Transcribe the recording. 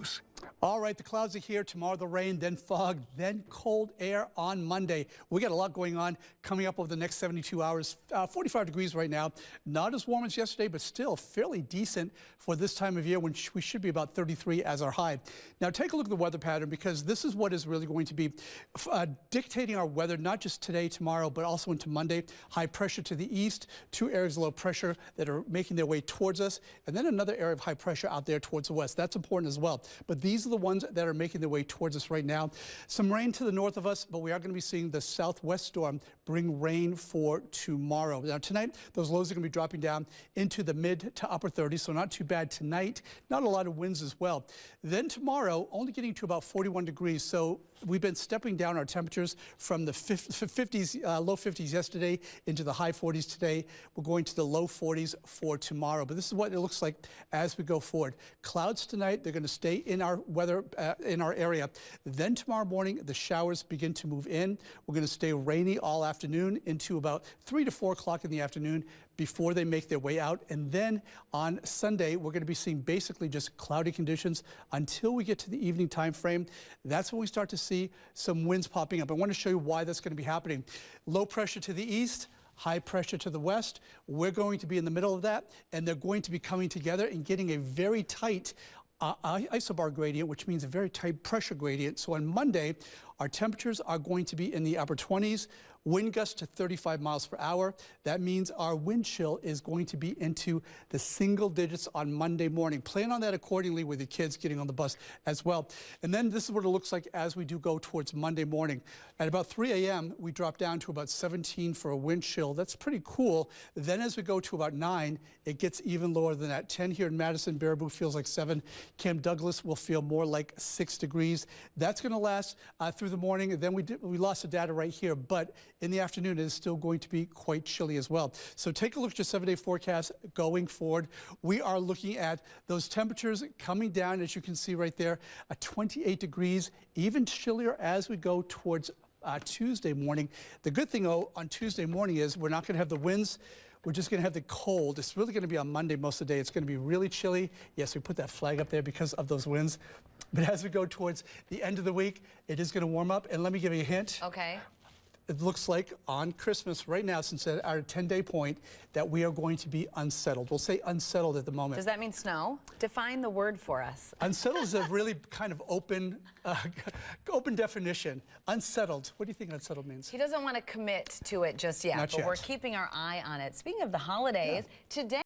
news. All right, the clouds are here. Tomorrow the rain, then fog, then cold air on Monday. We got a lot going on coming up over the next 72 hours. 45 degrees right now. Not as warm as yesterday, but still fairly decent for this time of year when we should be about 33 as our high. Now take a look at the weather pattern, because this is what is really going to be dictating our weather, not just today, tomorrow, but also into Monday. High pressure to the east, two areas of low pressure that are making their way towards us, and then another area of high pressure out there towards the west. That's important as well. But these are the ones that are making their way towards us right now. Some rain to the north of us, but we are going to be seeing the southwest storm bring rain for tomorrow. Now tonight, those lows are going to be dropping down into the mid to upper 30s, so not too bad tonight. Not a lot of winds as well. Then tomorrow, only getting to about 41 degrees. So we've been stepping down our temperatures from the 50s, low 50s yesterday into the high 40s today. We're going to the low 40s for tomorrow. But this is what it looks like as we go forward. Clouds tonight, they're going to stay in our weather, in our area. Then tomorrow morning, the showers begin to move in. We're going to stay rainy all afternoon into about 3 to 4 o'clock in the afternoon before they make their way out. And then on Sunday, we're going to be seeing basically just cloudy conditions until we get to the evening time frame. That's when we start to see some winds popping up. I want to show you why that's going to be happening. Low pressure to the east, high pressure to the west. We're going to be in the middle of that, and they're going to be coming together and getting a very tight isobar gradient, which means a very tight pressure gradient. So on Monday, our temperatures are going to be in the upper 20s, wind gusts to 35 miles per hour. That means our wind chill is going to be into the single digits on Monday morning. Plan on that accordingly with your kids getting on the bus as well. And then this is what it looks like as we do go towards Monday morning. At about 3 a.m., we drop down to about 17 for a wind chill. That's pretty cool. Then as we go to about 9, it gets even lower than that. 10 here in Madison. Baraboo feels like 7. Camp Douglas will feel more like 6 degrees. That's going to last through the morning. And then we lost the data right here, but in the afternoon, it is still going to be quite chilly as well. So take a look at your 7-day forecast going forward. We are looking at those temperatures coming down, as you can see right there, at 28 degrees, even chillier as we go towards Tuesday morning. The good thing, on Tuesday morning is we're not going to have the winds. We're just going to have the cold. It's really going to be on Monday most of the day. It's going to be really chilly. Yes, we put that flag up there because of those winds. But as we go towards the end of the week, it is going to warm up. And let me give you a hint. Okay. It looks like on Christmas right now, since at our 10-day point, that we are going to be unsettled. We'll say unsettled at the moment. Does that mean snow? Define the word for us. Unsettled is a really kind of open definition. Unsettled. What do you think unsettled means? He doesn't want to commit to it just yet, Not but yet. we're keeping our eye on it. Speaking of the holidays, today